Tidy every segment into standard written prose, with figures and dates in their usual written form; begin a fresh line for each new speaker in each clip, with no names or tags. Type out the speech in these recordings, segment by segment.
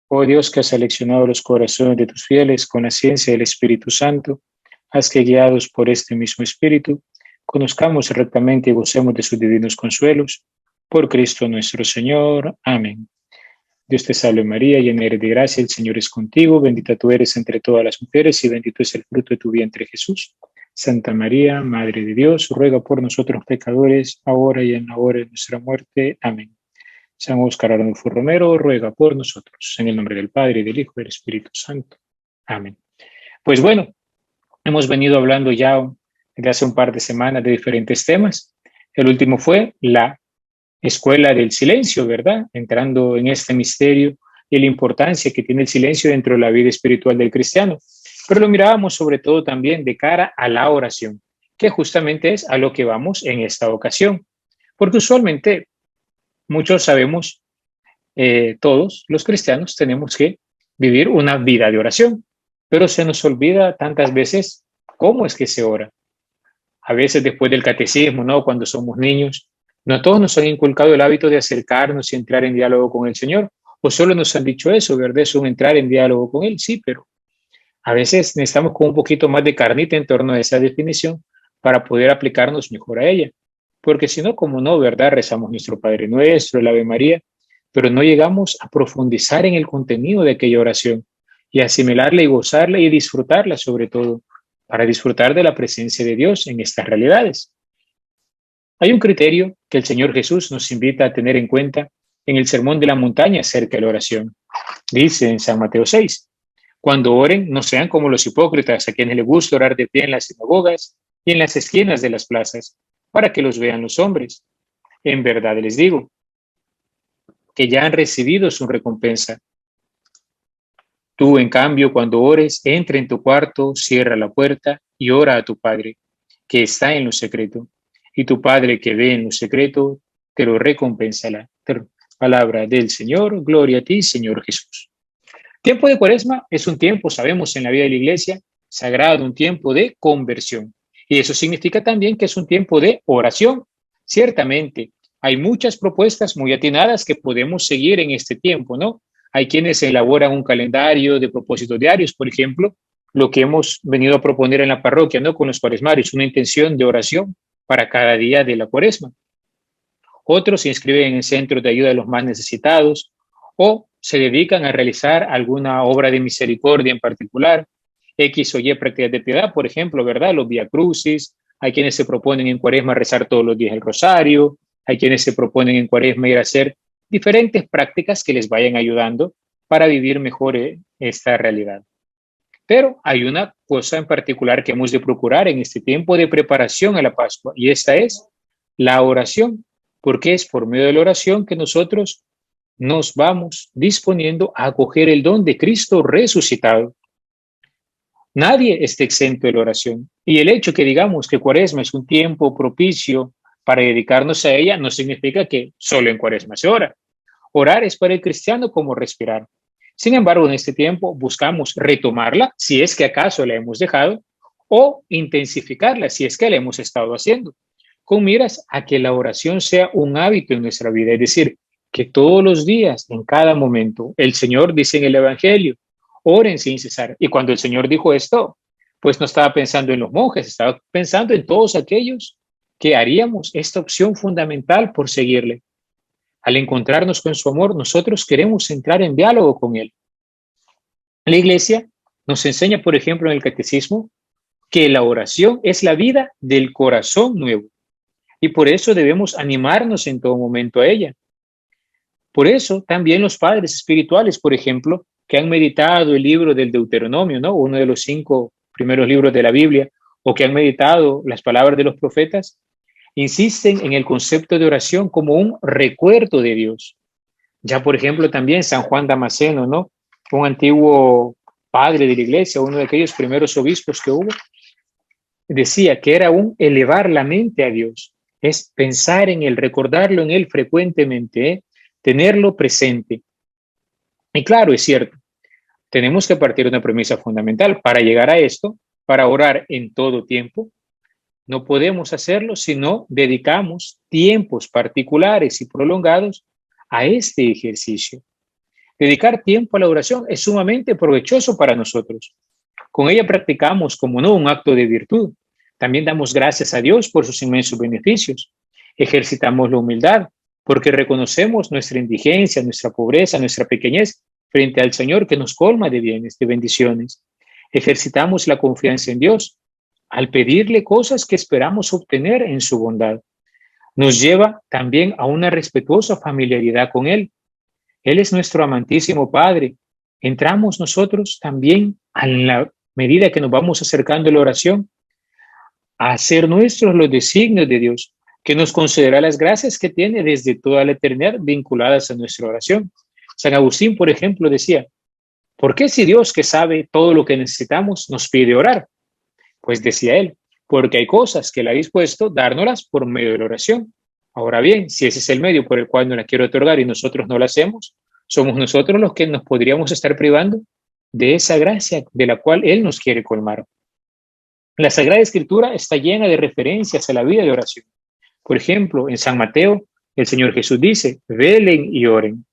Oh Dios, que has seleccionado los corazones de tus fieles con la ciencia del Espíritu Santo, haz que guiados por este mismo Espíritu, conozcamos rectamente y gocemos de sus divinos consuelos. Por Cristo nuestro Señor. Amén. Dios te salve María, llena eres de gracia, el Señor es contigo, bendita tú eres entre todas las mujeres y bendito es el fruto de tu vientre Jesús. Santa María, Madre de Dios, ruega por nosotros pecadores, ahora y en la hora de nuestra muerte. Amén. San Óscar Arnulfo Romero, ruega por nosotros. En el nombre del Padre, y del Hijo y del Espíritu Santo. Amén. Pues bueno, hemos venido hablando ya desde hace un par de semanas de diferentes temas. El último fue la escuela del silencio, ¿verdad? Entrando en este misterio y la importancia que tiene el silencio dentro de la vida espiritual del cristiano. Pero lo mirábamos sobre todo también de cara a la oración, que justamente es a lo que vamos en esta ocasión. Porque usualmente muchos sabemos, todos los cristianos tenemos que vivir una vida de oración, pero se nos olvida tantas veces cómo es que se ora. A veces después del catecismo, ¿no? Cuando somos niños, no todos nos han inculcado el hábito de acercarnos y entrar en diálogo con el Señor, o solo nos han dicho eso, ¿verdad? Es un entrar en diálogo con Él, sí, pero a veces necesitamos con un poquito más de carnita en torno a esa definición para poder aplicarnos mejor a ella. Porque si no, como no, ¿verdad? Rezamos nuestro Padre Nuestro, el Ave María, pero no llegamos a profundizar en el contenido de aquella oración y asimilarla y gozarla y disfrutarla sobre todo, para disfrutar de la presencia de Dios en estas realidades. Hay un criterio que el Señor Jesús nos invita a tener en cuenta en el Sermón de la Montaña acerca de la oración. Dice en San Mateo 6, cuando oren, no sean como los hipócritas a quienes les gusta orar de pie en las sinagogas y en las esquinas de las plazas, para que los vean los hombres. En verdad les digo que ya han recibido su recompensa. Tú, en cambio, cuando ores, entra en tu cuarto, cierra la puerta y ora a tu Padre, que está en lo secreto. Y tu Padre que ve en lo secreto, te lo recompensará. Palabra del Señor, gloria a ti, Señor Jesús. Tiempo de Cuaresma es un tiempo, sabemos, en la vida de la Iglesia, sagrado, un tiempo de conversión. Y eso significa también que es un tiempo de oración. Ciertamente, hay muchas propuestas muy atinadas que podemos seguir en este tiempo, ¿no? Hay quienes elaboran un calendario de propósitos diarios, por ejemplo, lo que hemos venido a proponer en la parroquia, ¿no? Con los cuaresmarios, una intención de oración para cada día de la Cuaresma. Otros se inscriben en centros de ayuda a los más necesitados o se dedican a realizar alguna obra de misericordia en particular, X o Y prácticas de piedad, por ejemplo, ¿verdad? Los Vía Crucis, hay quienes se proponen en Cuaresma rezar todos los días el rosario, hay quienes se proponen en Cuaresma ir a hacer diferentes prácticas que les vayan ayudando para vivir mejor esta realidad. Pero hay una cosa en particular que hemos de procurar en este tiempo de preparación a la Pascua, y esta es la oración, porque es por medio de la oración que nosotros nos vamos disponiendo a acoger el don de Cristo resucitado. Nadie está exento de la oración, y el hecho que digamos que Cuaresma es un tiempo propicio para dedicarnos a ella no significa que solo en Cuaresma se ora. Orar es para el cristiano como respirar. Sin embargo, en este tiempo buscamos retomarla, si es que acaso la hemos dejado, o intensificarla, si es que la hemos estado haciendo, con miras a que la oración sea un hábito en nuestra vida, es decir, que todos los días, en cada momento, el Señor dice en el Evangelio, oren sin cesar. Y cuando el Señor dijo esto, pues no estaba pensando en los monjes, estaba pensando en todos aquellos que haríamos esta opción fundamental por seguirle. Al encontrarnos con su amor, nosotros queremos entrar en diálogo con Él. La Iglesia nos enseña, por ejemplo, en el Catecismo, que la oración es la vida del corazón nuevo y por eso debemos animarnos en todo momento a ella. Por eso también los padres espirituales, por ejemplo, que han meditado el libro del Deuteronomio, ¿no? Uno de los 5 primeros libros de la Biblia, o que han meditado las palabras de los profetas, insisten en el concepto de oración como un recuerdo de Dios. Ya, por ejemplo, también San Juan Damasceno, ¿no? Un antiguo padre de la iglesia, uno de aquellos primeros obispos que hubo, decía que era un elevar la mente a Dios, es pensar en Él, recordarlo en Él frecuentemente, tenerlo presente. Y claro, es cierto, tenemos que partir de una premisa fundamental. Para llegar a esto, para orar en todo tiempo, no podemos hacerlo si no dedicamos tiempos particulares y prolongados a este ejercicio. Dedicar tiempo a la oración es sumamente provechoso para nosotros. Con ella practicamos, como no, un acto de virtud. También damos gracias a Dios por sus inmensos beneficios. Ejercitamos la humildad porque reconocemos nuestra indigencia, nuestra pobreza, nuestra pequeñez frente al Señor que nos colma de bienes, de bendiciones. Ejercitamos la confianza en Dios al pedirle cosas que esperamos obtener en su bondad. Nos lleva también a una respetuosa familiaridad con Él. Él es nuestro amantísimo Padre. Entramos nosotros también a la medida que nos vamos acercando a la oración a hacer nuestros los designios de Dios, que nos concederá las gracias que tiene desde toda la eternidad vinculadas a nuestra oración. San Agustín, por ejemplo, decía, ¿por qué si Dios, que sabe todo lo que necesitamos, nos pide orar? Pues decía él, porque hay cosas que Él ha dispuesto dárnoslas por medio de la oración. Ahora bien, si ese es el medio por el cual nos la quiere otorgar y nosotros no lo hacemos, somos nosotros los que nos podríamos estar privando de esa gracia de la cual Él nos quiere colmar. La Sagrada Escritura está llena de referencias a la vida de oración. Por ejemplo, en San Mateo, el Señor Jesús dice, velen y oren.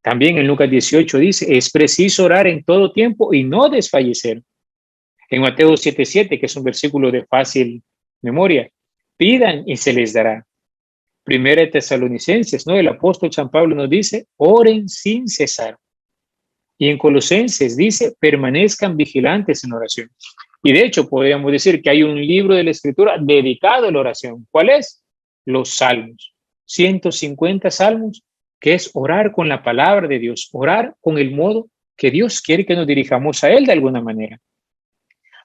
También en Lucas 18 dice, es preciso orar en todo tiempo y no desfallecer. En Mateo 7:7, que es un versículo de fácil memoria, pidan y se les dará. Primera de Tesalonicenses, ¿no? El apóstol San Pablo nos dice, oren sin cesar. Y en Colosenses dice, permanezcan vigilantes en oración. Y de hecho, podríamos decir que hay un libro de la Escritura dedicado a la oración. ¿Cuál es? Los Salmos. 150 salmos, que es orar con la palabra de Dios, orar con el modo que Dios quiere que nos dirijamos a Él de alguna manera.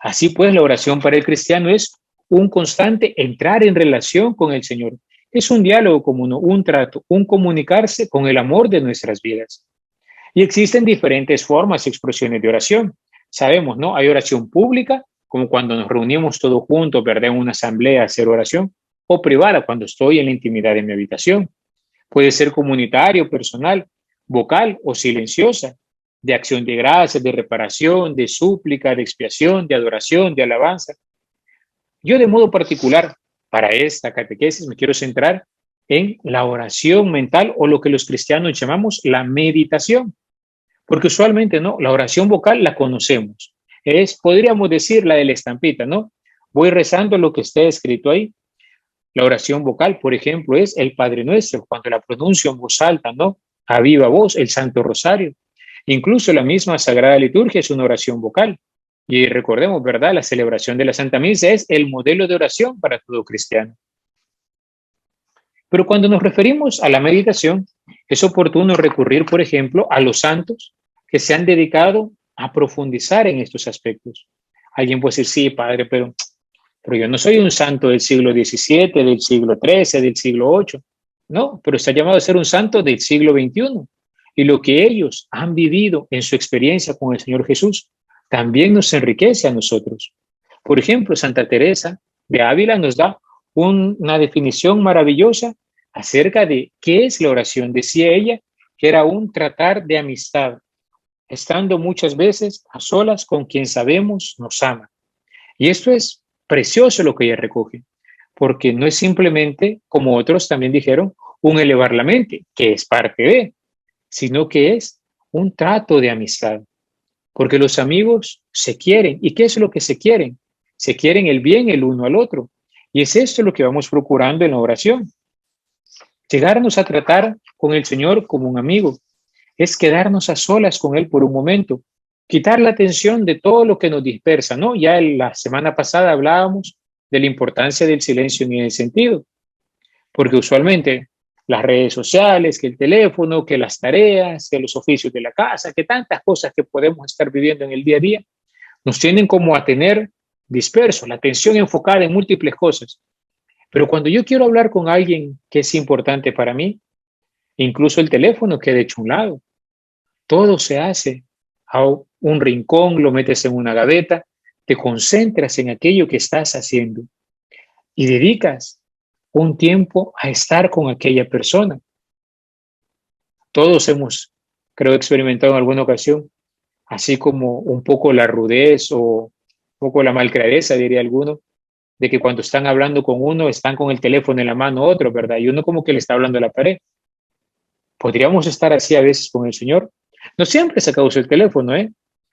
Así pues, la oración para el cristiano es un constante entrar en relación con el Señor. Es un diálogo común, un trato, un comunicarse con el amor de nuestras vidas. Y existen diferentes formas y expresiones de oración. Sabemos, ¿no? Hay oración pública, como cuando nos reunimos todos juntos, ¿verdad? En una asamblea a hacer oración, o privada, cuando estoy en la intimidad de mi habitación. Puede ser comunitario, personal, vocal o silenciosa, de acción de gracias, de reparación, de súplica, de expiación, de adoración, de alabanza. Yo de modo particular, para esta catequesis, me quiero centrar en la oración mental o lo que los cristianos llamamos la meditación, porque usualmente, ¿no? La oración vocal la conocemos. Es, podríamos decir, la de la estampita, ¿no? Voy rezando lo que esté escrito ahí. La oración vocal, por ejemplo, es el Padre Nuestro, cuando la pronuncio en voz alta, ¿no? A viva voz, el Santo Rosario. Incluso la misma Sagrada Liturgia es una oración vocal. Y recordemos, ¿verdad? La celebración de la Santa Misa es el modelo de oración para todo cristiano. Pero cuando nos referimos a la meditación, es oportuno recurrir, por ejemplo, a los santos que se han dedicado a profundizar en estos aspectos. Alguien puede decir, sí, padre, pero yo no soy un santo del siglo XVII, del siglo XIII, del siglo VIII. No, pero está llamado a ser un santo del siglo XXI. Y lo que ellos han vivido en su experiencia con el Señor Jesús también nos enriquece a nosotros. Por ejemplo, Santa Teresa de Ávila nos da una definición maravillosa acerca de qué es la oración. Decía ella que era un tratar de amistad, estando muchas veces a solas con quien sabemos nos ama. Y esto es precioso lo que ella recoge, porque no es simplemente, como otros también dijeron, un elevar la mente, que es parte de, sino que es un trato de amistad, porque los amigos se quieren. ¿Y qué es lo que se quieren? Se quieren el bien el uno al otro. Y es esto lo que vamos procurando en la oración. Llegarnos a tratar con el Señor como un amigo es quedarnos a solas con Él por un momento, quitar la atención de todo lo que nos dispersa, ¿no? Ya la semana pasada hablábamos de la importancia del silencio en ese sentido, porque usualmente las redes sociales, que el teléfono, que las tareas, que los oficios de la casa, que tantas cosas que podemos estar viviendo en el día a día, nos tienden como a tener dispersos, la atención enfocada en múltiples cosas. Pero cuando yo quiero hablar con alguien que es importante para mí, incluso el teléfono queda hecho a un lado. Todo se hace a un rincón, lo metes en una gaveta, te concentras en aquello que estás haciendo y dedicas un tiempo a estar con aquella persona. Todos hemos, creo, experimentado en alguna ocasión, así como un poco la rudez o un poco la malcriadeza, diría alguno, de que cuando están hablando con uno, están con el teléfono en la mano otro, ¿verdad? Y uno como que le está hablando a la pared. ¿Podríamos estar así a veces con el Señor? No siempre sacamos el teléfono, ¿eh?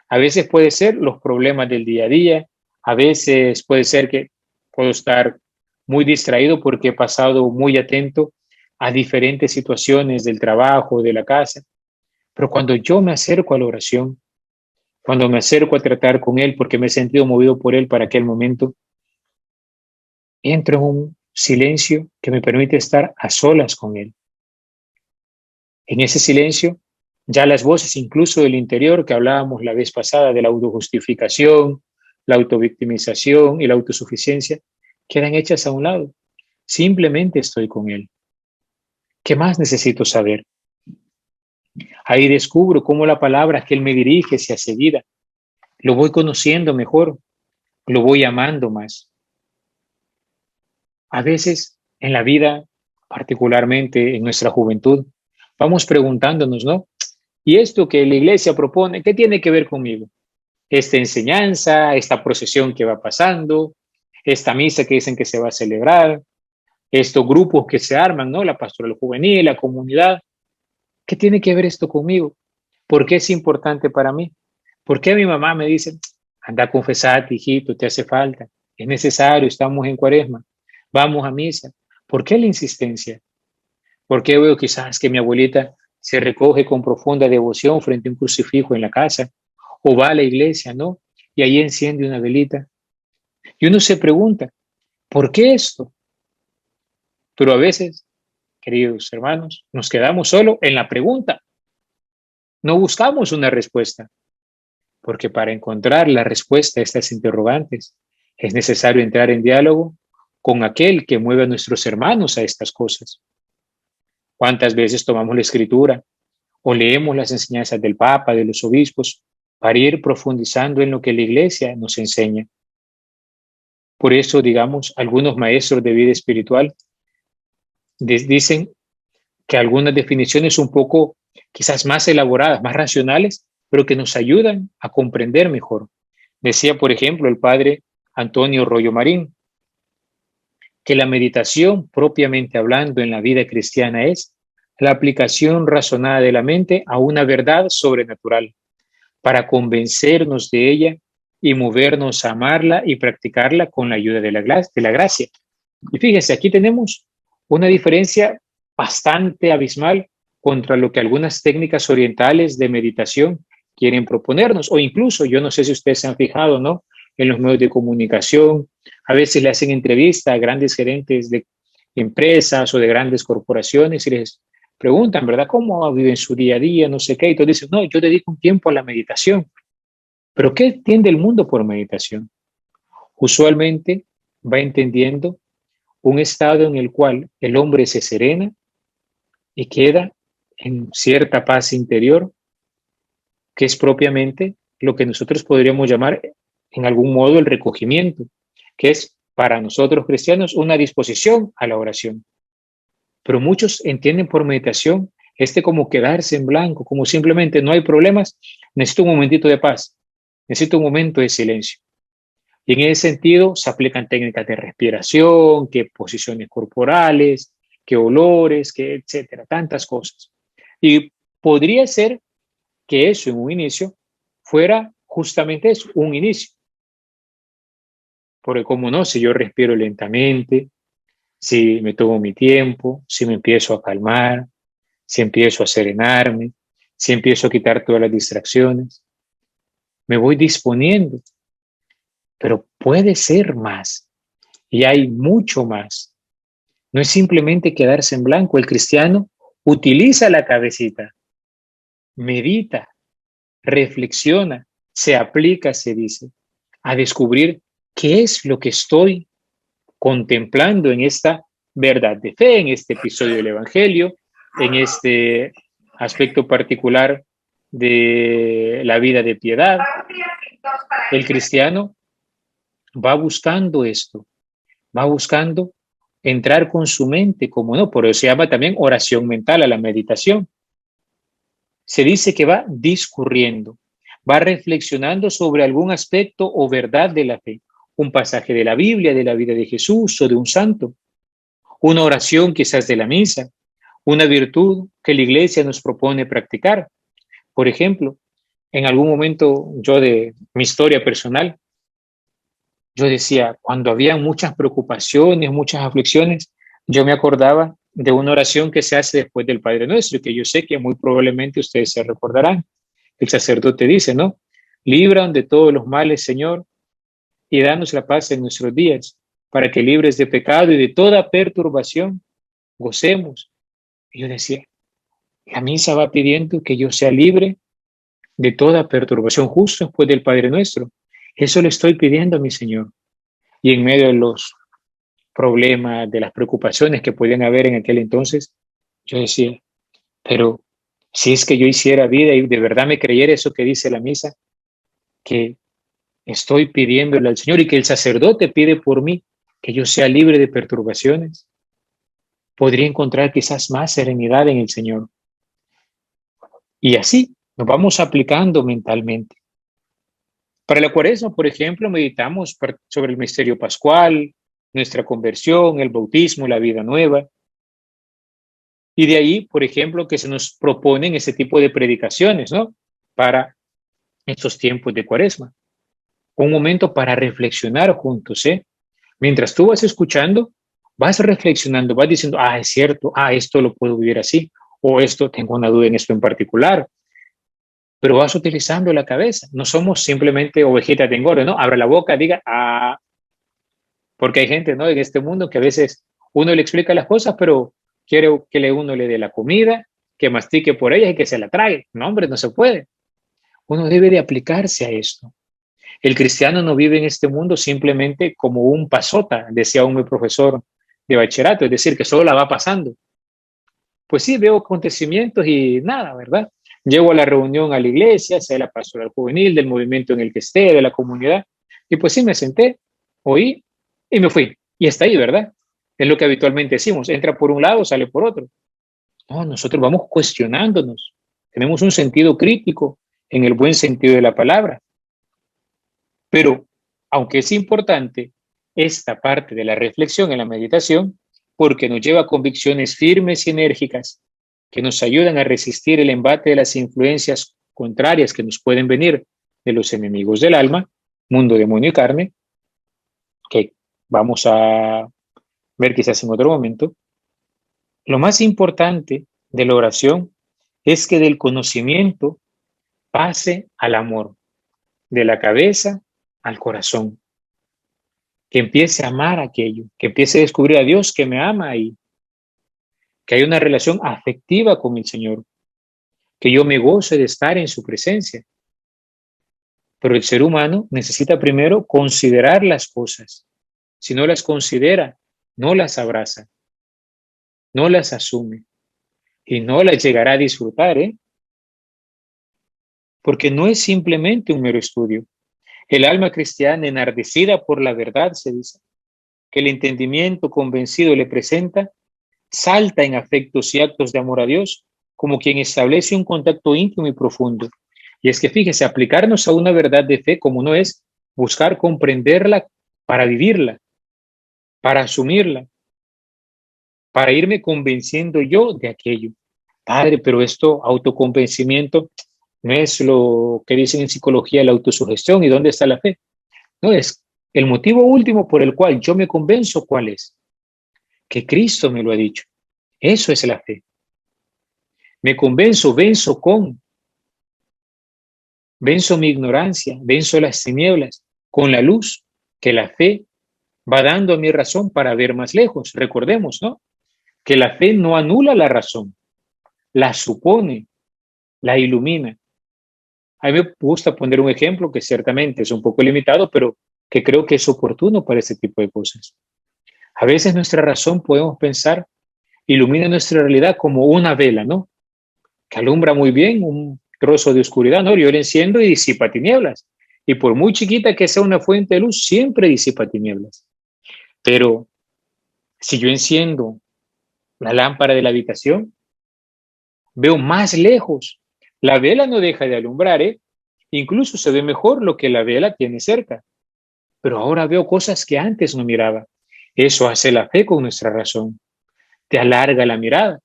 A veces puede ser los problemas del día a día, a veces puede ser que puedo estar muy distraído porque he pasado muy atento a diferentes situaciones del trabajo, de la casa. Pero cuando yo me acerco a la oración, cuando me acerco a tratar con Él porque me he sentido movido por Él para aquel momento, entro en un silencio que me permite estar a solas con Él. En ese silencio, ya las voces incluso del interior que hablábamos la vez pasada de la autojustificación, la autovictimización y la autosuficiencia, quedan hechas a un lado. Simplemente estoy con Él. ¿Qué más necesito saber? Ahí descubro cómo la palabra que Él me dirige se hace vida. Lo voy conociendo mejor, lo voy amando más. A veces en la vida, particularmente en nuestra juventud, vamos preguntándonos, ¿no? ¿Y esto que la iglesia propone, qué tiene que ver conmigo? Esta enseñanza, esta procesión que va pasando, esta misa que dicen que se va a celebrar, estos grupos que se arman, ¿no? La pastoral juvenil, la comunidad. ¿Qué tiene que ver esto conmigo? ¿Por qué es importante para mí? ¿Por qué mi mamá me dice, anda a confesarte, hijito, te hace falta? Es necesario, estamos en Cuaresma, vamos a misa. ¿Por qué la insistencia? ¿Por qué veo quizás que mi abuelita se recoge con profunda devoción frente a un crucifijo en la casa? ¿O va a la iglesia, no? Y ahí enciende una velita. Y uno se pregunta, ¿por qué esto? Pero a veces, queridos hermanos, nos quedamos solo en la pregunta. No buscamos una respuesta, porque para encontrar la respuesta a estas interrogantes es necesario entrar en diálogo con aquel que mueve a nuestros hermanos a estas cosas. ¿Cuántas veces tomamos la escritura o leemos las enseñanzas del Papa, de los obispos, para ir profundizando en lo que la Iglesia nos enseña? Por eso, digamos, algunos maestros de vida espiritual dicen que algunas definiciones un poco quizás más elaboradas, más racionales, pero que nos ayudan a comprender mejor. Decía, por ejemplo, el padre Antonio Rollo Marín, que la meditación, propiamente hablando en la vida cristiana, es la aplicación razonada de la mente a una verdad sobrenatural, para convencernos de ella y movernos a amarla y practicarla con la ayuda de la gracia. Y fíjense, aquí tenemos una diferencia bastante abismal contra lo que algunas técnicas orientales de meditación quieren proponernos, o incluso, yo no sé si ustedes se han fijado, ¿no? En los medios de comunicación, a veces le hacen entrevista a grandes gerentes de empresas o de grandes corporaciones y les preguntan, ¿verdad? ¿Cómo viven su día a día? No sé qué. Y todos dicen, no, yo dedico un tiempo a la meditación. ¿Pero qué entiende el mundo por meditación? Usualmente va entendiendo un estado en el cual el hombre se serena y queda en cierta paz interior, que es propiamente lo que nosotros podríamos llamar en algún modo el recogimiento, que es para nosotros cristianos una disposición a la oración. Pero muchos entienden por meditación como quedarse en blanco, como simplemente no hay problemas, necesito un momentito de paz, necesito un momento de silencio. Y en ese sentido se aplican técnicas de respiración, que posiciones corporales, que olores, que etcétera, tantas cosas. Y podría ser que eso en un inicio fuera justamente eso, un inicio. Porque como no, si yo respiro lentamente, si me tomo mi tiempo, si me empiezo a calmar, si empiezo a serenarme, si empiezo a quitar todas las distracciones, me voy disponiendo, pero puede ser más y hay mucho más. No es simplemente quedarse en blanco. El cristiano utiliza la cabecita, medita, reflexiona, se aplica, se dice, a descubrir qué es lo que estoy contemplando en esta verdad de fe, en este episodio del Evangelio, en este aspecto particular de la vida de piedad. El cristiano va buscando esto, va buscando entrar con su mente, como no, por eso se llama también oración mental a la meditación. Se dice que va discurriendo, va reflexionando sobre algún aspecto o verdad de la fe, un pasaje de la Biblia, de la vida de Jesús o de un santo, una oración quizás de la misa, una virtud que la iglesia nos propone practicar. Por ejemplo, en algún momento yo de mi historia personal, yo decía, cuando había muchas preocupaciones, muchas aflicciones, yo me acordaba de una oración que se hace después del Padre Nuestro, y que yo sé que muy probablemente ustedes se recordarán. El sacerdote dice, ¿no? Libran de todos los males, Señor, y danos la paz en nuestros días, para que libres de pecado y de toda perturbación, gocemos. Y yo decía, la misa va pidiendo que yo sea libre de toda perturbación justo después del Padre Nuestro. Eso le estoy pidiendo a mi Señor. Y en medio de los problemas, de las preocupaciones que podían haber en aquel entonces, yo decía, pero si es que yo hiciera vida y de verdad me creyera eso que dice la misa, que estoy pidiéndole al Señor y que el sacerdote pide por mí, que yo sea libre de perturbaciones, podría encontrar quizás más serenidad en el Señor. Y así nos vamos aplicando mentalmente. Para la Cuaresma, por ejemplo, meditamos sobre el misterio pascual, nuestra conversión, el bautismo, la vida nueva. Y de ahí, por ejemplo, que se nos proponen ese tipo de predicaciones, ¿no? Para estos tiempos de Cuaresma. Un momento para reflexionar juntos, ¿eh? Mientras tú vas escuchando, vas reflexionando, vas diciendo, ah, es cierto, ah, esto lo puedo vivir así, o esto, tengo una duda en esto en particular, pero vas utilizando la cabeza. No somos simplemente ovejitas de engorde, ¿no? Abra la boca, diga, ah, porque hay gente, ¿no? En este mundo que a veces uno le explica las cosas, pero quiere que uno le dé la comida, que mastique por ella y que se la trague. No, hombre, no se puede. Uno debe de aplicarse a esto. El cristiano no vive en este mundo simplemente como un pasota, decía un mi profesor de bachillerato, es decir, que solo la va pasando. Pues sí, veo acontecimientos y nada, ¿verdad? Llego a la reunión a la iglesia, sea la pastoral juvenil, del movimiento en el que esté, de la comunidad, y pues sí, me senté, oí y me fui. Y está ahí, ¿verdad? Es lo que habitualmente decimos, entra por un lado, sale por otro. No, nosotros vamos cuestionándonos, tenemos un sentido crítico en el buen sentido de la palabra. Pero, aunque es importante esta parte de la reflexión en la meditación, porque nos lleva a convicciones firmes y enérgicas que nos ayudan a resistir el embate de las influencias contrarias que nos pueden venir de los enemigos del alma, mundo, demonio y carne, que vamos a ver quizás en otro momento. Lo más importante de la oración es que del conocimiento pase al amor, de la cabeza al corazón, que empiece a amar aquello, que empiece a descubrir a Dios que me ama y que hay una relación afectiva con el Señor, que yo me goce de estar en su presencia. Pero el ser humano necesita primero considerar las cosas. Si no las considera, no las abraza, no las asume y no las llegará a disfrutar, ¿eh? Porque no es simplemente un mero estudio. El alma cristiana enardecida por la verdad, se dice, que el entendimiento convencido le presenta, salta en afectos y actos de amor a Dios, como quien establece un contacto íntimo y profundo. Y es que fíjese, aplicarnos a una verdad de fe como no es buscar comprenderla para vivirla, para asumirla, para irme convenciendo yo de aquello. Padre, pero esto, autoconvencimiento, no es lo que dicen en psicología la autosugestión. ¿Y dónde está la fe? No, es el motivo último por el cual yo me convenzo. ¿Cuál es? Que Cristo me lo ha dicho. Eso es la fe. Me convenzo, venzo mi ignorancia, venzo las tinieblas con la luz que la fe va dando a mi razón para ver más lejos. Recordemos, ¿no? Que la fe no anula la razón, la supone, la ilumina. A mí me gusta poner un ejemplo que ciertamente es un poco limitado, pero que creo que es oportuno para este tipo de cosas. A veces nuestra razón, podemos pensar, ilumina nuestra realidad como una vela, ¿no? Que alumbra muy bien un trozo de oscuridad, ¿no? Yo la enciendo y disipa tinieblas. Y por muy chiquita que sea una fuente de luz, siempre disipa tinieblas. Pero si yo enciendo la lámpara de la habitación, veo más lejos. La vela no deja de alumbrar, ¿eh? Incluso se ve mejor lo que la vela tiene cerca. Pero ahora veo cosas que antes no miraba. Eso hace la fe con nuestra razón. Te alarga la mirada.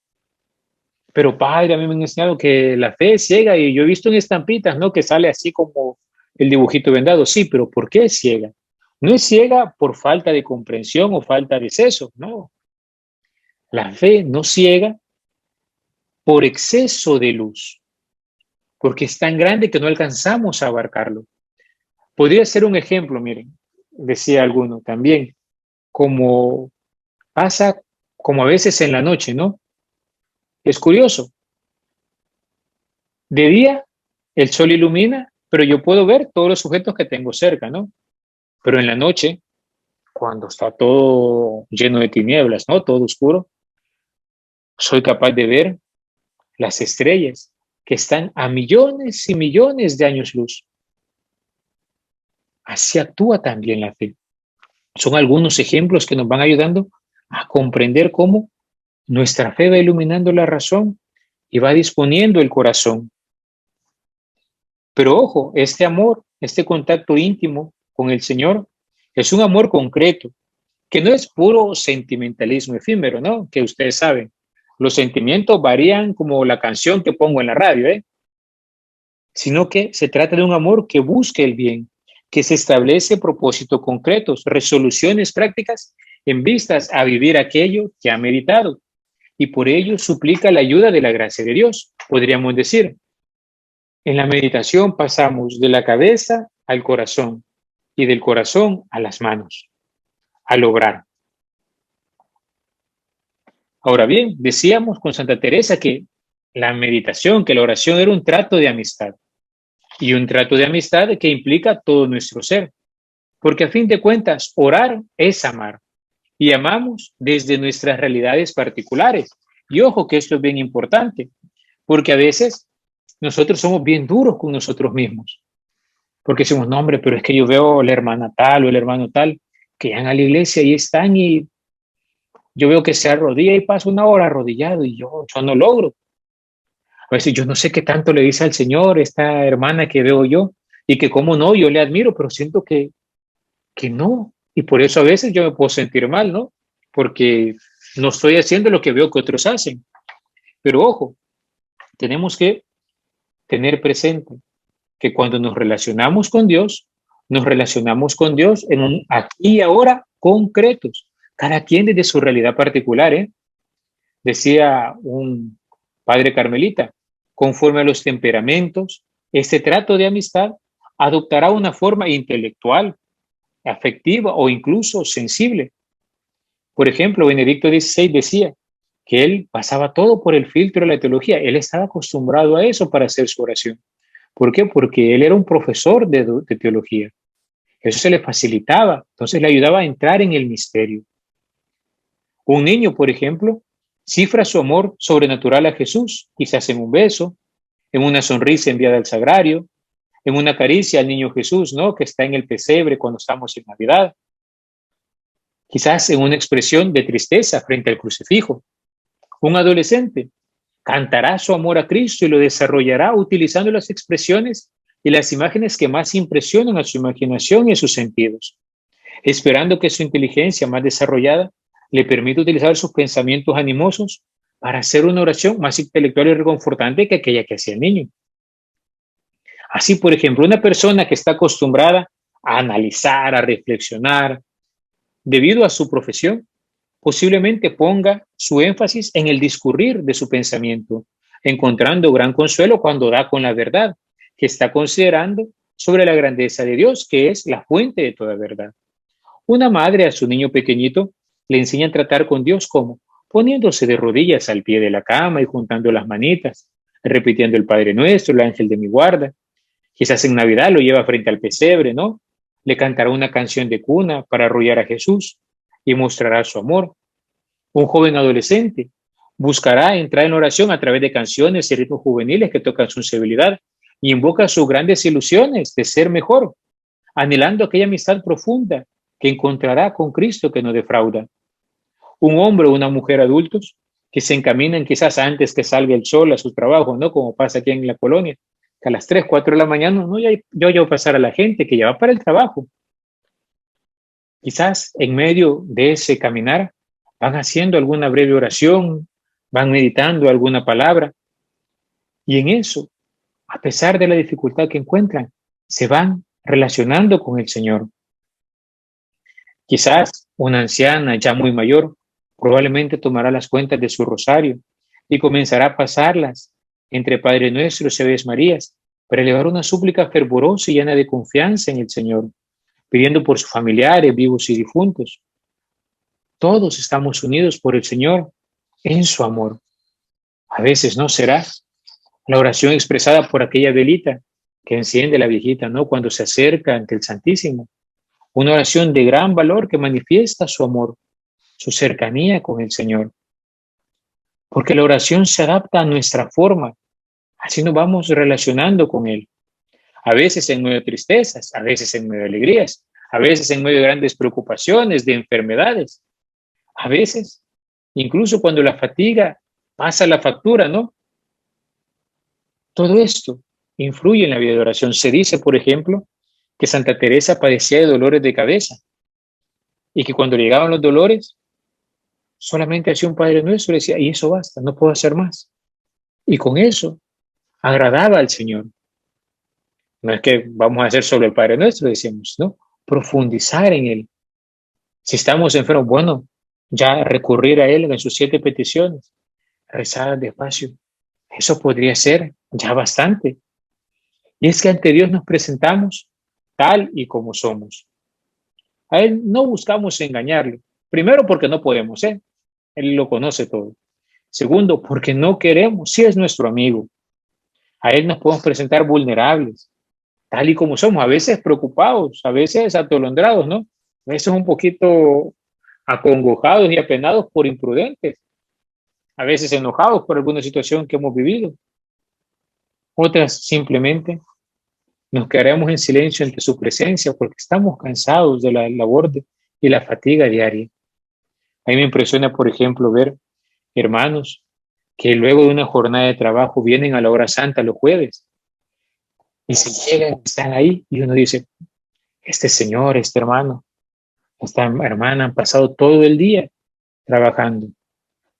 Pero padre, a mí me han enseñado que la fe es ciega y yo he visto en estampitas, ¿no? Que sale así como el dibujito vendado. Sí, pero ¿por qué es ciega? No es ciega por falta de comprensión o falta de seso, no. La fe no ciega por exceso de luz, porque es tan grande que no alcanzamos a abarcarlo. Podría ser un ejemplo, miren, decía alguno también, como pasa como a veces en la noche, ¿no? Es curioso. De día el sol ilumina, pero yo puedo ver todos los objetos que tengo cerca, ¿no? Pero en la noche, cuando está todo lleno de tinieblas, ¿no? Todo oscuro, soy capaz de ver las estrellas que están a millones y millones de años luz. Así actúa también la fe. Son algunos ejemplos que nos van ayudando a comprender cómo nuestra fe va iluminando la razón y va disponiendo el corazón. Pero ojo, este amor, este contacto íntimo con el Señor, es un amor concreto, que no es puro sentimentalismo efímero, ¿no? Que ustedes saben, los sentimientos varían como la canción que pongo en la radio, ¿eh? Sino que se trata de un amor que busque el bien, que se establece propósitos concretos, resoluciones prácticas en vistas a vivir aquello que ha meditado, y por ello suplica la ayuda de la gracia de Dios, podríamos decir. En la meditación pasamos de la cabeza al corazón y del corazón a las manos, al obrar. Ahora bien, decíamos con Santa Teresa que la meditación, que la oración era un trato de amistad, y un trato de amistad que implica todo nuestro ser, porque a fin de cuentas orar es amar, y amamos desde nuestras realidades particulares. Y ojo que esto es bien importante, porque a veces nosotros somos bien duros con nosotros mismos, porque decimos, no hombre, pero es que yo veo a la hermana tal o el hermano tal, que van a la iglesia y están y yo veo que se arrodilla y pasa una hora arrodillado y yo no logro. A veces yo no sé qué tanto le dice al Señor esta hermana que veo yo y que cómo no, yo le admiro, pero siento que no. Y por eso a veces yo me puedo sentir mal, ¿no? Porque no estoy haciendo lo que veo que otros hacen. Pero ojo, tenemos que tener presente que cuando nos relacionamos con Dios en un aquí y ahora concretos, cada quien desde su realidad particular, ¿eh? Decía un padre carmelita, conforme a los temperamentos, este trato de amistad adoptará una forma intelectual, afectiva o incluso sensible. Por ejemplo, Benedicto XVI decía que él pasaba todo por el filtro de la teología, él estaba acostumbrado a eso para hacer su oración. ¿Por qué? Porque él era un profesor de teología. Eso se le facilitaba, entonces le ayudaba a entrar en el misterio. Un niño, por ejemplo, cifra su amor sobrenatural a Jesús, quizás en un beso, en una sonrisa enviada al sagrario, en una caricia al niño Jesús, ¿no? Que está en el pesebre cuando estamos en Navidad, quizás en una expresión de tristeza frente al crucifijo. Un adolescente cantará su amor a Cristo y lo desarrollará utilizando las expresiones y las imágenes que más impresionan a su imaginación y a sus sentidos, esperando que su inteligencia más desarrollada le permita utilizar sus pensamientos animosos para hacer una oración más intelectual y reconfortante que aquella que hacía el niño. Así, por ejemplo, una persona que está acostumbrada a analizar, a reflexionar, debido a su profesión, posiblemente ponga su énfasis en el discurrir de su pensamiento, encontrando gran consuelo cuando da con la verdad, que está considerando sobre la grandeza de Dios, que es la fuente de toda verdad. Una madre a su niño pequeñito le enseña a tratar con Dios como poniéndose de rodillas al pie de la cama y juntando las manitas, repitiendo el Padre Nuestro, el ángel de mi guarda. Quizás en Navidad lo lleva frente al pesebre, ¿no? Le cantará una canción de cuna para arrullar a Jesús y mostrará su amor. Un joven adolescente buscará entrar en oración a través de canciones y ritmos juveniles que tocan su sensibilidad y invoca sus grandes ilusiones de ser mejor, anhelando aquella amistad profunda que encontrará con Cristo que no defrauda. Un hombre o una mujer adultos que se encaminan quizás antes que salga el sol a su trabajo, ¿no? Como pasa aquí en la colonia, que a las 3, 4 de la mañana, ¿no? Yo pasar a la gente que ya va para el trabajo. Quizás en medio de ese caminar van haciendo alguna breve oración, van meditando alguna palabra y en eso, a pesar de la dificultad que encuentran, se van relacionando con el Señor. Quizás una anciana ya muy mayor probablemente tomará las cuentas de su rosario y comenzará a pasarlas entre Padre Nuestro y Aves Marías para elevar una súplica fervorosa y llena de confianza en el Señor, pidiendo por sus familiares vivos y difuntos. Todos estamos unidos por el Señor en su amor. A veces no será la oración expresada por aquella velita que enciende la viejita, ¿no? Cuando se acerca ante el Santísimo. Una oración de gran valor que manifiesta su amor, su cercanía con el Señor. Porque la oración se adapta a nuestra forma. Así nos vamos relacionando con Él. A veces en medio de tristezas, a veces en medio de alegrías, a veces en medio de grandes preocupaciones, de enfermedades. A veces, incluso cuando la fatiga pasa la factura, ¿no? Todo esto influye en la vida de oración. Se dice, por ejemplo, que Santa Teresa padecía de dolores de cabeza y que cuando llegaban los dolores, solamente hacía un Padre Nuestro y decía, y eso basta, no puedo hacer más. Y con eso agradaba al Señor. No es que vamos a hacer solo el Padre Nuestro, decíamos, ¿no? Profundizar en Él. Si estamos enfermos, bueno, ya recurrir a Él en sus 7 peticiones, rezar despacio. Eso podría ser ya bastante. Y es que ante Dios nos presentamos tal y como somos. A Él no buscamos engañarlo. Primero, porque no podemos, ¿eh? Él lo conoce todo. Segundo, porque no queremos, si es nuestro amigo. A Él nos podemos presentar vulnerables, tal y como somos, a veces preocupados, a veces atolondrados, ¿no? A veces un poquito acongojados y apenados por imprudentes, a veces enojados por alguna situación que hemos vivido. Otras simplemente nos quedaremos en silencio ante su presencia porque estamos cansados de la labor y la fatiga diaria. A mí me impresiona, por ejemplo, ver hermanos que luego de una jornada de trabajo vienen a la hora santa los jueves y se llegan, están ahí y uno dice, este señor, este hermano, esta hermana han pasado todo el día trabajando,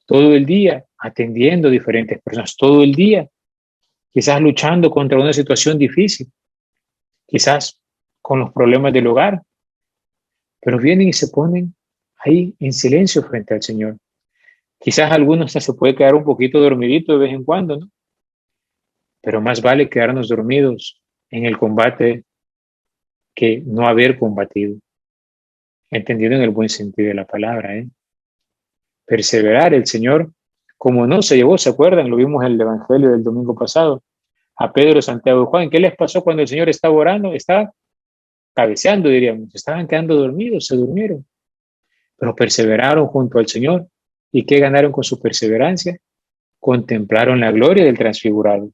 todo el día atendiendo a diferentes personas, todo el día quizás luchando contra una situación difícil, quizás con los problemas del hogar, pero vienen y se ponen ahí en silencio frente al Señor. Quizás algunos hasta se puede quedar un poquito dormidito de vez en cuando, ¿no? Pero más vale quedarnos dormidos en el combate que no haber combatido, entendido en el buen sentido de la palabra, ¿eh? Perseverar, el Señor, como no se llevó, ¿se acuerdan? Lo vimos en el Evangelio del domingo pasado, a Pedro, Santiago y Juan. ¿Qué les pasó cuando el Señor estaba orando? Estaba cabeceando, diríamos, estaban quedando dormidos, se durmieron, pero perseveraron junto al Señor. ¿Y qué ganaron con su perseverancia? Contemplaron la gloria del transfigurado.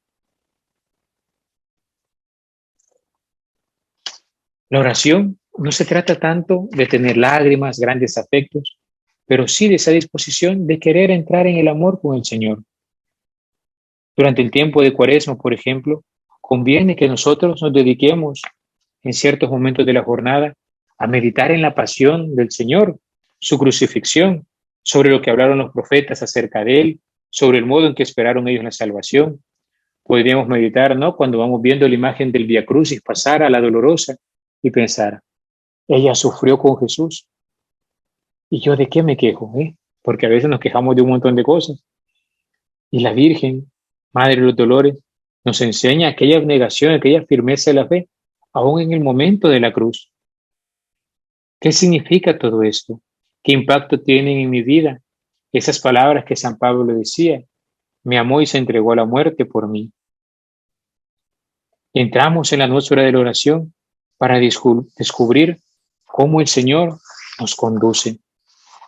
La oración no se trata tanto de tener lágrimas, grandes afectos, pero sí de esa disposición de querer entrar en el amor con el Señor. Durante el tiempo de Cuaresma, por ejemplo, conviene que nosotros nos dediquemos en ciertos momentos de la jornada a meditar en la pasión del Señor, su crucifixión, sobre lo que hablaron los profetas acerca de Él, sobre el modo en que esperaron ellos la salvación. Podríamos meditar, ¿no? Cuando vamos viendo la imagen del Vía Crucis pasar a la dolorosa y pensar, ella sufrió con Jesús. ¿Y yo de qué me quejo? Porque a veces nos quejamos de un montón de cosas. Y la Virgen, Madre de los Dolores, nos enseña aquella abnegación, aquella firmeza de la fe, aún en el momento de la cruz. ¿Qué significa todo esto? ¿Qué impacto tienen en mi vida esas palabras que San Pablo decía? Me amó y se entregó a la muerte por mí. Entramos en la atmósfera de la oración para descubrir cómo el Señor nos conduce.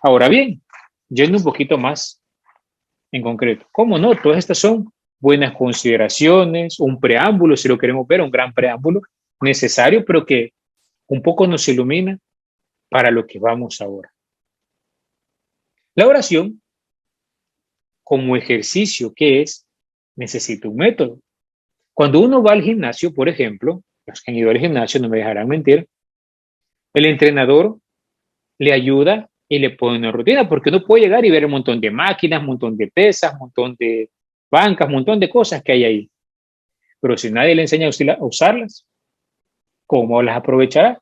Ahora bien, yendo un poquito más en concreto, ¿cómo no? Todas estas son buenas consideraciones, un preámbulo, si lo queremos ver, un gran preámbulo necesario, pero que un poco nos ilumina para lo que vamos ahora. La oración, como ejercicio que es, necesita un método. Cuando uno va al gimnasio, por ejemplo, los que han ido al gimnasio no me dejarán mentir, el entrenador le ayuda y le pone una rutina, porque uno puede llegar y ver un montón de máquinas, un montón de pesas, un montón de bancas, un montón de cosas que hay ahí. Pero si nadie le enseña a usarlas, ¿cómo las aprovechará?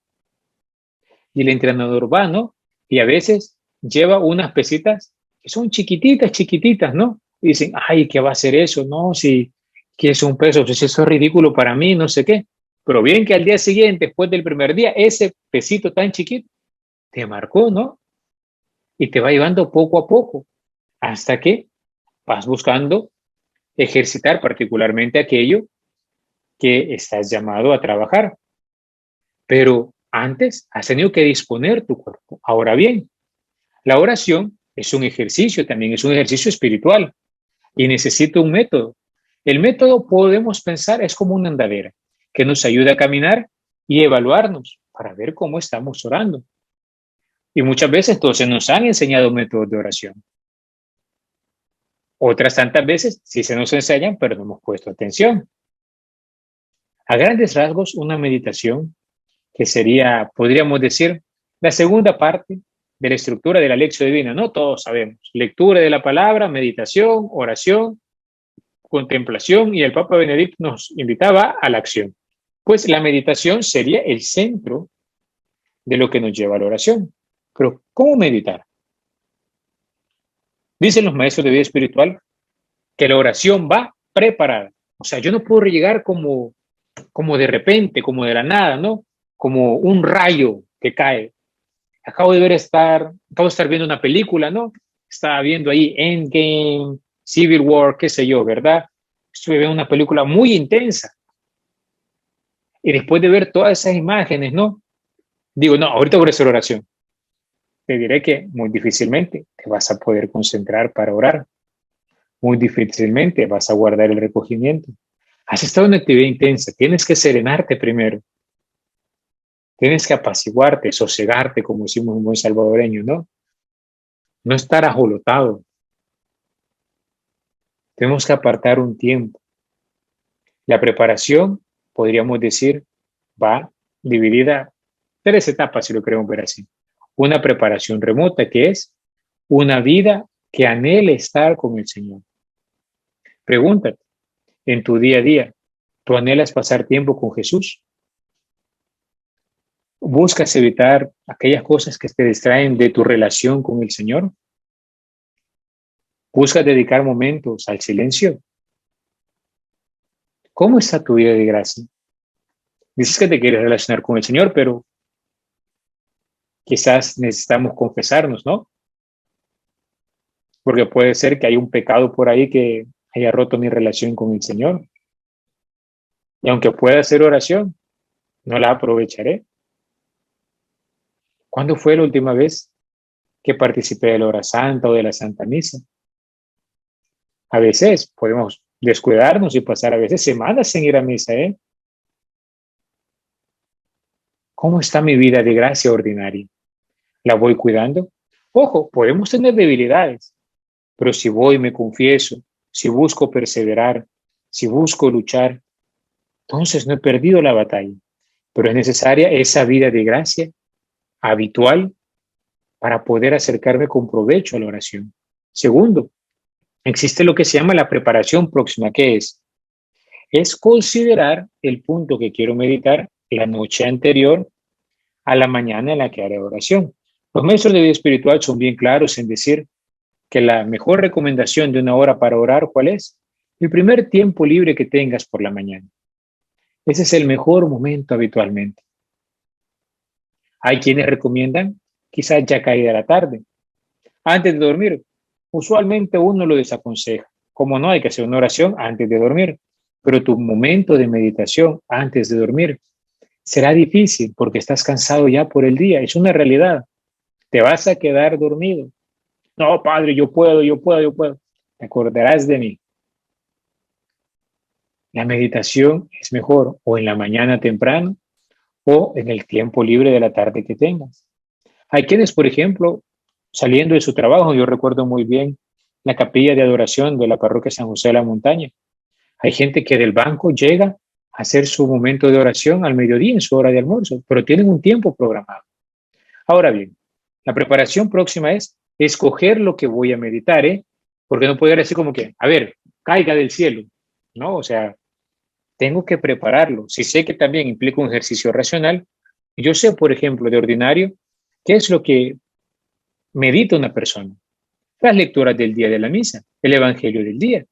Y el entrenador va, ¿no? Y a veces lleva unas pesitas que son chiquititas, chiquititas, ¿no? Y dicen, ay, ¿qué va a hacer eso? No, si que es un peso, pues eso es ridículo para mí, no sé qué. Pero bien que al día siguiente, después del primer día, ese pesito tan chiquito te marcó, ¿no? Y te va llevando poco a poco hasta que vas buscando ejercitar particularmente aquello que estás llamado a trabajar. Pero antes has tenido que disponer tu cuerpo. Ahora bien, la oración es un ejercicio, también es un ejercicio espiritual y necesita un método. El método, podemos pensar, es como una andadera que nos ayuda a caminar y evaluarnos para ver cómo estamos orando. Y muchas veces entonces nos han enseñado métodos de oración. Otras tantas veces sí se nos enseñan, pero no hemos puesto atención. A grandes rasgos, una meditación que sería, podríamos decir, la segunda parte de la estructura de la lección divina. No todos sabemos. Lectura de la palabra, meditación, oración, contemplación, y el Papa Benedicto nos invitaba a la acción. Pues la meditación sería el centro de lo que nos lleva a la oración. Pero, ¿cómo meditar? Dicen los maestros de vida espiritual que la oración va preparada. O sea, yo no puedo llegar como de repente, como de la nada, ¿no? Como un rayo que cae. Acabo de estar viendo una película, ¿no? Estaba viendo ahí Endgame, Civil War, qué sé yo, ¿verdad? Estuve viendo una película muy intensa. Y después de ver todas esas imágenes, ¿no? Digo, no, ahorita voy a hacer oración. Te diré que muy difícilmente te vas a poder concentrar para orar. Muy difícilmente vas a guardar el recogimiento. Has estado en una actividad intensa. Tienes que serenarte primero. Tienes que apaciguarte, sosegarte, como decimos un buen salvadoreño, ¿no? No estar ajolotado. Tenemos que apartar un tiempo. La preparación, podríamos decir, va dividida en tres etapas, si lo queremos ver así. Una preparación remota, que es una vida que anhele estar con el Señor. Pregúntate, en tu día a día, ¿tú anhelas pasar tiempo con Jesús? ¿Buscas evitar aquellas cosas que te distraen de tu relación con el Señor? ¿Buscas dedicar momentos al silencio? ¿Cómo está tu vida de gracia? Dices que te quieres relacionar con el Señor, pero quizás necesitamos confesarnos, ¿no? Porque puede ser que hay un pecado por ahí que haya roto mi relación con el Señor. Y aunque pueda hacer oración, no la aprovecharé. ¿Cuándo fue la última vez que participé de la hora santa o de la Santa Misa? A veces podemos descuidarnos y pasar a veces semanas sin ir a misa, ¿eh? ¿Cómo está mi vida de gracia ordinaria? ¿La voy cuidando? Ojo, podemos tener debilidades, pero si voy, me confieso, si busco perseverar, si busco luchar, entonces no he perdido la batalla. Pero es necesaria esa vida de gracia habitual para poder acercarme con provecho a la oración. Segundo, existe lo que se llama la preparación próxima, que es considerar el punto que quiero meditar la noche anterior a la mañana en la que haré oración. Los maestros de vida espiritual son bien claros en decir que la mejor recomendación de una hora para orar, ¿cuál es? El primer tiempo libre que tengas por la mañana. Ese es el mejor momento habitualmente. Hay quienes recomiendan quizás ya caída la tarde, antes de dormir. Usualmente uno lo desaconseja. Como no, hay que hacer una oración antes de dormir. Pero tu momento de meditación antes de dormir será difícil porque estás cansado ya por el día. Es una realidad. Te vas a quedar dormido. No, padre, yo puedo, yo puedo, yo puedo. Te acordarás de mí. La meditación es mejor o en la mañana temprano o en el tiempo libre de la tarde que tengas. Hay quienes, por ejemplo, saliendo de su trabajo, yo recuerdo muy bien la capilla de adoración de la parroquia San José de la Montaña. Hay gente que del banco llega a hacer su momento de oración al mediodía en su hora de almuerzo, pero tienen un tiempo programado. Ahora bien, La preparación próxima es escoger lo que voy a meditar, ¿eh? Porque no puedo ir así como que, a ver, caiga del cielo, ¿no? O sea, tengo que prepararlo. Si sé que también implica un ejercicio racional, yo sé, por ejemplo, de ordinario, qué es lo que medita una persona. Las lecturas del día de la misa, el evangelio del día.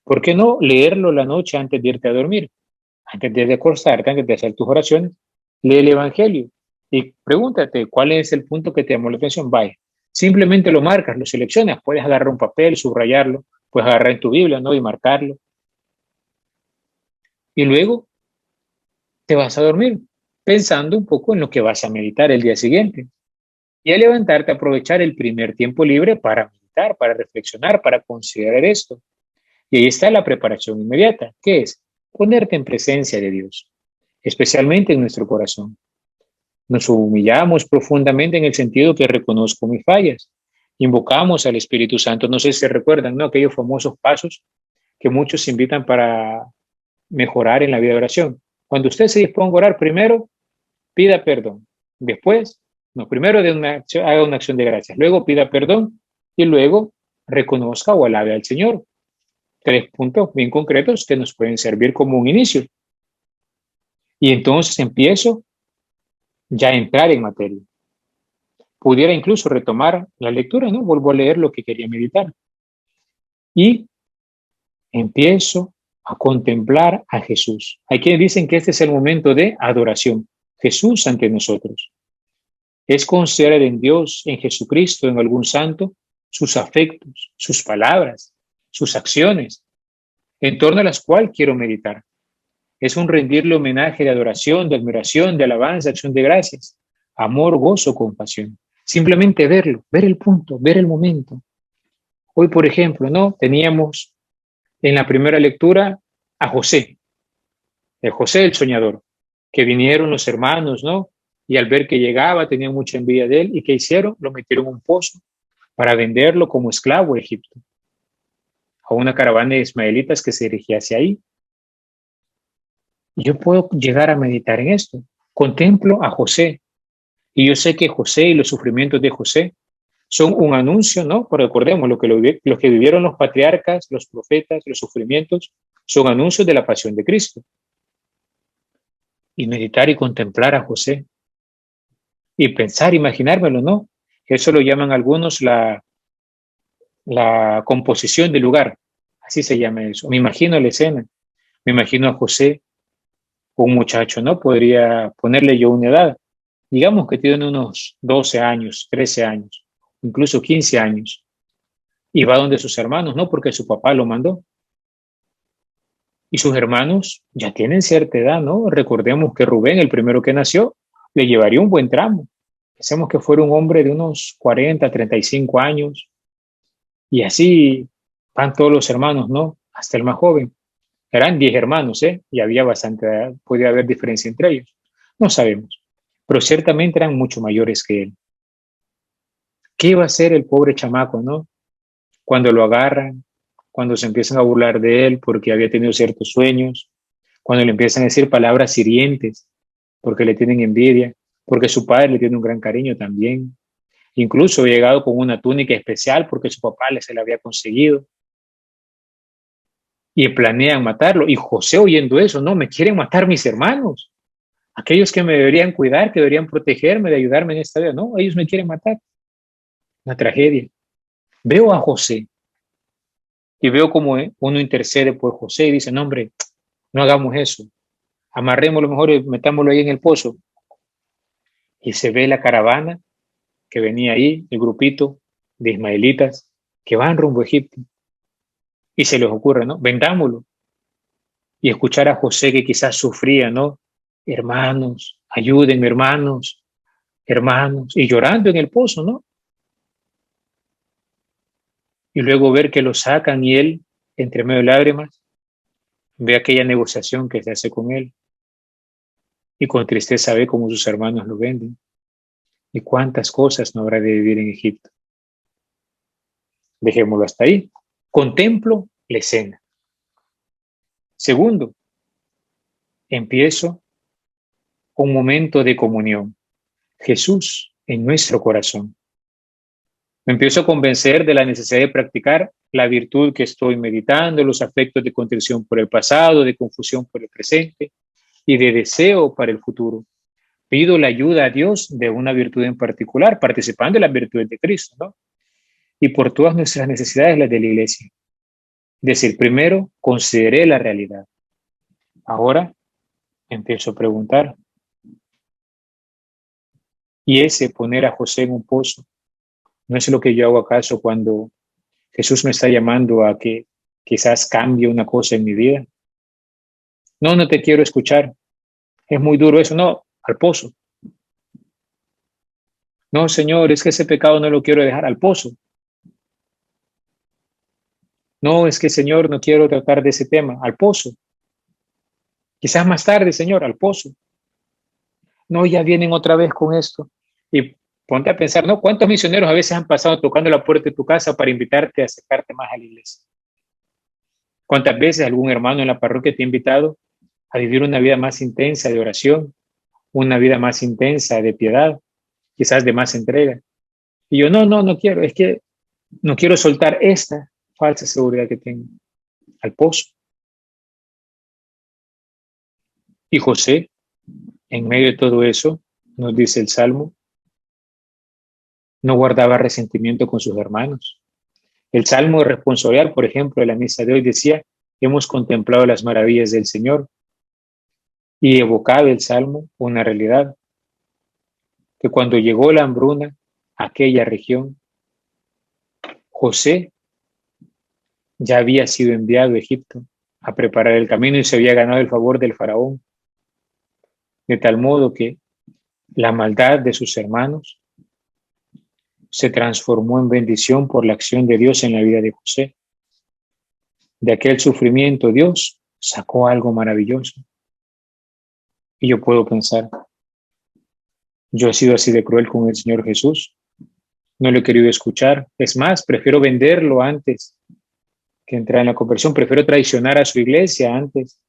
¿Por qué no leerlo la noche antes de irte a dormir? Antes de acostarte, antes de hacer tus oraciones, lee el evangelio y pregúntate cuál es el punto que te llamó la atención. Vaya, simplemente lo marcas, lo seleccionas, puedes agarrar un papel, subrayarlo, puedes agarrar en tu Biblia, ¿no? Y marcarlo. Y luego te vas a dormir pensando un poco en lo que vas a meditar el día siguiente. Y al levantarte, aprovechar el primer tiempo libre para meditar, para reflexionar, para considerar esto. Y ahí está la preparación inmediata, que es ponerte en presencia de Dios, especialmente en nuestro corazón. Nos humillamos profundamente en el sentido que reconozco mis fallas. Invocamos al Espíritu Santo. No sé si se recuerdan, ¿no? Aquellos famosos pasos que muchos invitan para mejorar en la vida de oración. Cuando usted se disponga a orar, primero pida perdón. Después, no, primero haga una acción de gracias. Luego pida perdón y luego reconozca o alabe al Señor. 3 puntos bien concretos que nos pueden servir como un inicio. Y entonces empiezo ya a entrar en materia. Pudiera incluso retomar la lectura, ¿no? Vuelvo a leer lo que quería meditar. Y empiezo a contemplar a Jesús. Hay quienes dicen que este es el momento de adoración. Jesús ante nosotros. Es considerar en Dios, en Jesucristo, en algún santo, sus afectos, sus palabras, sus acciones, en torno a las cuales quiero meditar. Es un rendirle homenaje de adoración, de admiración, de alabanza, acción de gracias, amor, gozo, compasión. Simplemente verlo, ver el punto, ver el momento. Hoy, por ejemplo, ¿no? Teníamos en la primera lectura a José, el José el soñador, que vinieron los hermanos, ¿no? Y al ver que llegaba tenían mucha envidia de él y ¿qué hicieron? Lo metieron en un pozo para venderlo como esclavo a Egipto, a una caravana de ismaelitas que se dirigía hacia ahí. Yo puedo llegar a meditar en esto. Contemplo a José y yo sé que José y los sufrimientos de José son un anuncio, ¿no? Pero recordemos, lo que vivieron los patriarcas, los profetas, los sufrimientos, son anuncios de la pasión de Cristo. Y meditar y contemplar a José y pensar, imaginármelo, ¿no? Eso lo llaman algunos la composición del lugar, así se llama eso. Me imagino la escena, me imagino a José, un muchacho, ¿no? Podría ponerle yo una edad, digamos que tiene unos 12 años, 13 años, incluso 15 años, y va donde sus hermanos, ¿no? Porque su papá lo mandó. Y sus hermanos ya tienen cierta edad, ¿no? Recordemos que Rubén, el primero que nació, le llevaría un buen tramo. Pensemos que fuera un hombre de unos 40, 35 años, y así van todos los hermanos, ¿no? Hasta el más joven. Eran 10 hermanos, ¿eh? Y había bastante, podía haber diferencia entre ellos. No sabemos, pero ciertamente eran mucho mayores que él. ¿Qué iba a hacer el pobre chamaco, no? Cuando lo agarran, cuando se empiezan a burlar de él porque había tenido ciertos sueños, cuando le empiezan a decir palabras hirientes porque le tienen envidia, porque su padre le tiene un gran cariño también. Incluso ha llegado con una túnica especial porque su papá se la había conseguido y planean matarlo. Y José oyendo eso, no, me quieren matar mis hermanos, aquellos que me deberían cuidar, que deberían protegerme, de ayudarme en esta vida. No, ellos me quieren matar. Una tragedia. Veo a José y veo como uno intercede por José y dice, no hombre, no hagamos eso, amarrémoslo mejor y metámoslo ahí en el pozo. Y se ve la caravana que venía ahí, el grupito de ismaelitas que van rumbo a Egipto. Y se les ocurre, ¿no? Vendámoslo. Y escuchar a José que quizás sufría, ¿no? Hermanos, ayúdenme, hermanos, hermanos. Y llorando en el pozo, ¿no? Y luego ver que lo sacan y él, entre medio de lágrimas, ve aquella negociación que se hace con él. Y con tristeza ve cómo sus hermanos lo venden. Y cuántas cosas no habrá de vivir en Egipto. Dejémoslo hasta ahí. Contemplo la escena. Segundo, empiezo un momento de comunión. Jesús en nuestro corazón. Me empiezo a convencer de la necesidad de practicar la virtud que estoy meditando, los afectos de contrición por el pasado, de confusión por el presente y de deseo para el futuro. Pido la ayuda a Dios de una virtud en particular, participando en las virtudes de Cristo, ¿no? Y por todas nuestras necesidades, las de la iglesia. Es decir, primero consideré la realidad. Ahora empiezo a preguntar. Y ese poner a José en un pozo, ¿no es lo que yo hago acaso cuando Jesús me está llamando a que quizás cambie una cosa en mi vida? No, no te quiero escuchar. Es muy duro eso. No, al pozo. No, Señor, es que ese pecado no lo quiero dejar, al pozo. No, es que, Señor, no quiero tratar de ese tema, al pozo. Quizás más tarde, Señor, al pozo. No, ya vienen otra vez con esto. Y ponte a pensar, ¿no? ¿Cuántos misioneros a veces han pasado tocando la puerta de tu casa para invitarte a acercarte más a la iglesia? ¿Cuántas veces algún hermano en la parroquia te ha invitado a vivir una vida más intensa de oración, una vida más intensa de piedad, quizás de más entrega? Y yo, no quiero, es que no quiero soltar esta falsa seguridad que tengo, al pozo. Y José, en medio de todo eso, nos dice el Salmo, no guardaba resentimiento con sus hermanos. El Salmo responsorial, por ejemplo, de la misa de hoy decía, hemos contemplado las maravillas del Señor, y evocaba el Salmo una realidad, que cuando llegó la hambruna a aquella región, José ya había sido enviado a Egipto a preparar el camino y se había ganado el favor del faraón, de tal modo que la maldad de sus hermanos se transformó en bendición por la acción de Dios en la vida de José. De aquel sufrimiento Dios sacó algo maravilloso. Y yo puedo pensar, yo he sido así de cruel con el Señor Jesús, no lo he querido escuchar. Es más, prefiero venderlo antes que entrar en la conversión, prefiero traicionar a su iglesia antes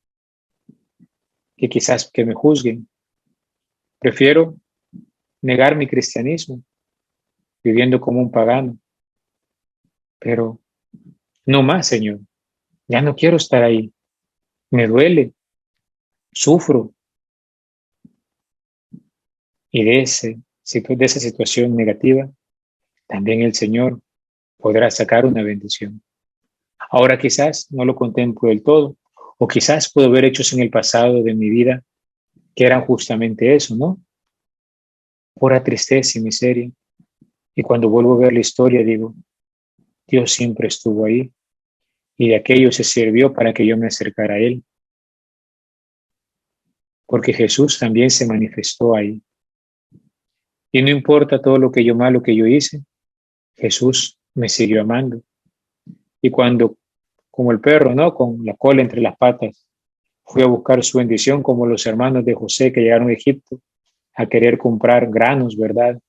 que quizás que me juzguen. Prefiero negar mi cristianismo, viviendo como un pagano. Pero no más, Señor. Ya no quiero estar ahí. Me duele, sufro. Y de esa situación negativa, también el Señor podrá sacar una bendición. Ahora quizás no lo contemplo del todo, o quizás puedo ver hechos en el pasado de mi vida que eran justamente eso, ¿no? Pura tristeza y miseria. Y cuando vuelvo a ver la historia, digo, Dios siempre estuvo ahí y de aquello se sirvió para que yo me acercara a Él. Porque Jesús también se manifestó ahí. Y no importa todo lo que yo malo que yo hice, Jesús me siguió amando. Y cuando, como el perro, ¿no? Con la cola entre las patas, fui a buscar su bendición como los hermanos de José que llegaron a Egipto a querer comprar granos, ¿verdad?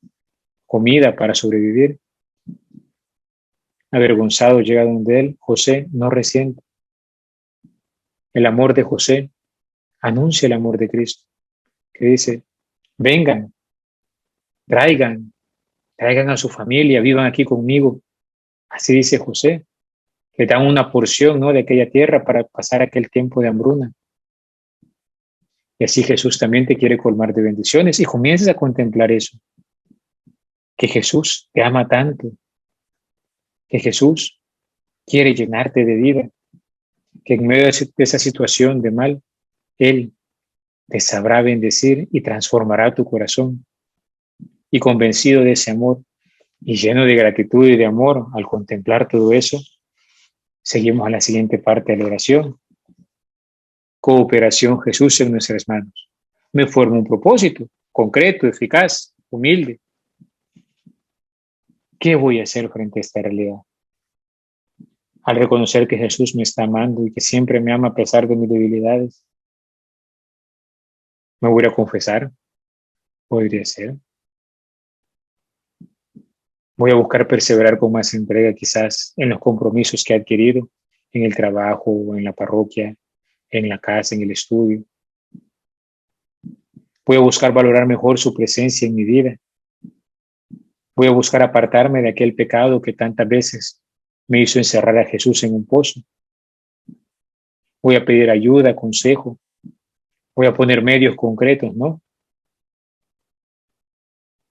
Comida para sobrevivir. Avergonzado llega donde él, José no resiente. El amor de José anuncia el amor de Cristo, que dice, vengan, traigan, traigan a su familia, vivan aquí conmigo. Así dice José, que dan una porción, ¿no? de aquella tierra para pasar aquel tiempo de hambruna. Y así Jesús también te quiere colmar de bendiciones y comienzas a contemplar eso, que Jesús te ama tanto, que Jesús quiere llenarte de vida, que en medio de esa situación de mal, Él te sabrá bendecir y transformará tu corazón. Y convencido de ese amor y lleno de gratitud y de amor al contemplar todo eso, seguimos a la siguiente parte de la oración. Cooperación Jesús en nuestras manos. Me formo un propósito concreto, eficaz, humilde. ¿Qué voy a hacer frente a esta realidad? Al reconocer que Jesús me está amando y que siempre me ama a pesar de mis debilidades, me voy a confesar, podría ser. Voy a buscar perseverar con más entrega quizás en los compromisos que he adquirido, en el trabajo, en la parroquia, en la casa, en el estudio. Voy a buscar valorar mejor su presencia en mi vida. Voy a buscar apartarme de aquel pecado que tantas veces me hizo encerrar a Jesús en un pozo. Voy a pedir ayuda, consejo. Voy a poner medios concretos, ¿no?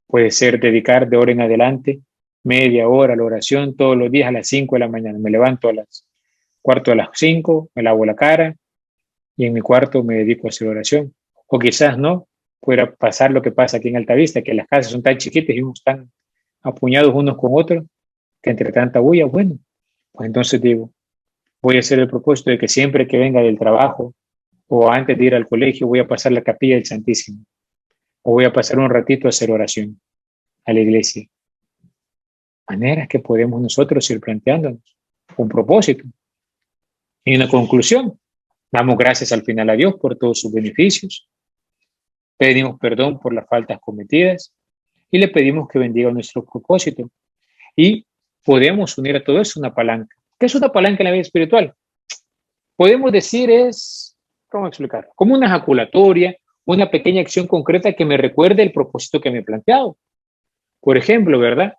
Puede ser dedicar de hora en adelante media hora a la oración todos los días a las 5 de la mañana. Me levanto a las cuarto de las 5, me lavo la cara y en mi cuarto me dedico a hacer oración. O quizás no, pudiera pasar lo que pasa aquí en Altavista, que las casas son tan chiquitas y unos están apuñados unos con otros, que entre tanta bulla, bueno, pues entonces digo, voy a hacer el propósito de que siempre que venga del trabajo o antes de ir al colegio voy a pasar la capilla del Santísimo o voy a pasar un ratito a hacer oración a la iglesia. Maneras que podemos nosotros ir planteándonos un propósito y una conclusión. Damos gracias al final a Dios por todos sus beneficios, pedimos perdón por las faltas cometidas y le pedimos que bendiga nuestro propósito. Y podemos unir a todo eso una palanca. ¿Qué es una palanca en la vida espiritual? Podemos decir ¿cómo explicarlo? Como una ejaculatoria, una pequeña acción concreta que me recuerde el propósito que me he planteado. Por ejemplo, ¿verdad?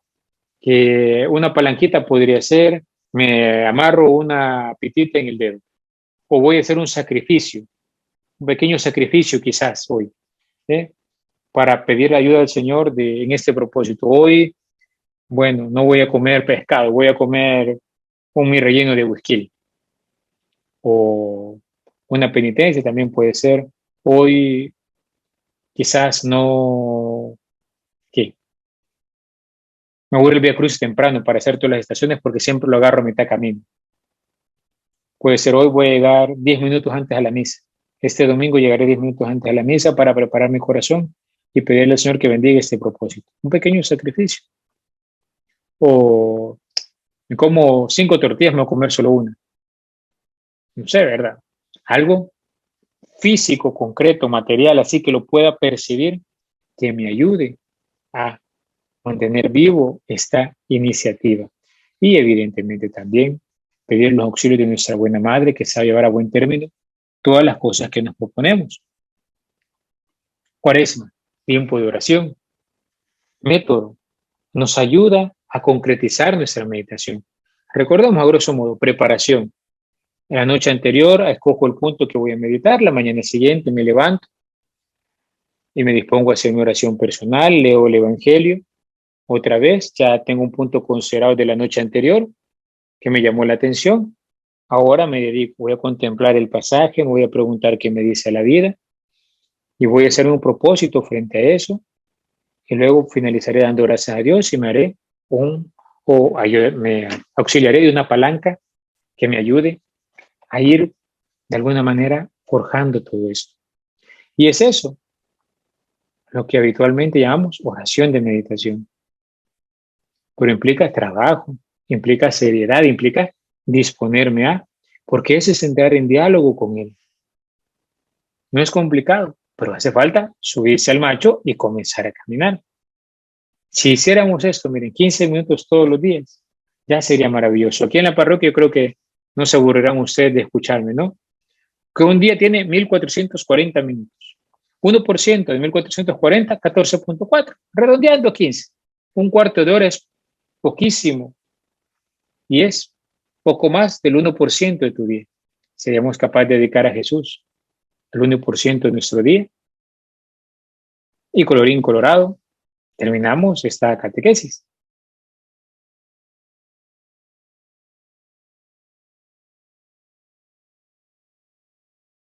Que una palanquita podría ser, me amarro una pitita en el dedo, o voy a hacer un sacrificio, un pequeño sacrificio quizás hoy, para pedir la ayuda del Señor en este propósito. Hoy, bueno, no voy a comer pescado, voy a comer mi relleno de whisky. O una penitencia también puede ser, hoy quizás no, ¿qué? Me voy al Vía Cruz temprano para hacer todas las estaciones porque siempre lo agarro a mitad camino. Puede ser hoy voy a llegar 10 minutos antes a la misa. Este domingo llegaré 10 minutos antes a la misa para preparar mi corazón y pedirle al Señor que bendiga este propósito. Un pequeño sacrificio. O me como 5 tortillas, me voy a comer solo una. No sé, ¿verdad? Algo físico, concreto, material, así que lo pueda percibir, que me ayude a mantener vivo esta iniciativa. Y evidentemente también pedir los auxilios de nuestra buena madre, que sabe llevar a buen término todas las cosas que nos proponemos. Cuaresma, tiempo de oración, método, nos ayuda a concretizar nuestra meditación. Recordemos a grosso modo, preparación. La noche anterior escojo el punto que voy a meditar, la mañana siguiente me levanto y me dispongo a hacer mi oración personal, leo el Evangelio. Otra vez, ya tengo un punto considerado de la noche anterior que me llamó la atención. Ahora me dedico, voy a contemplar el pasaje, me voy a preguntar qué me dice la vida y voy a hacer un propósito frente a eso y luego finalizaré dando gracias a Dios y me haré me auxiliaré de una palanca que me ayude a ir de alguna manera forjando todo esto. Y es eso lo que habitualmente llamamos oración de meditación. Pero implica trabajo, implica seriedad, implica disponerme porque ese es entrar en diálogo con Él. No es complicado, pero hace falta subirse al macho y comenzar a caminar. Si hiciéramos esto, miren, 15 minutos todos los días, ya sería maravilloso. Aquí en la parroquia yo creo que no se aburrirán ustedes de escucharme, ¿no? Que un día tiene 1440 minutos. 1% de 1440, 14.4. Redondeando 15. Un cuarto de hora es poquísimo y es poco más del 1% de tu día. ¿Seríamos capaces de dedicar a Jesús el 1% de nuestro día? Y colorín colorado, terminamos esta catequesis.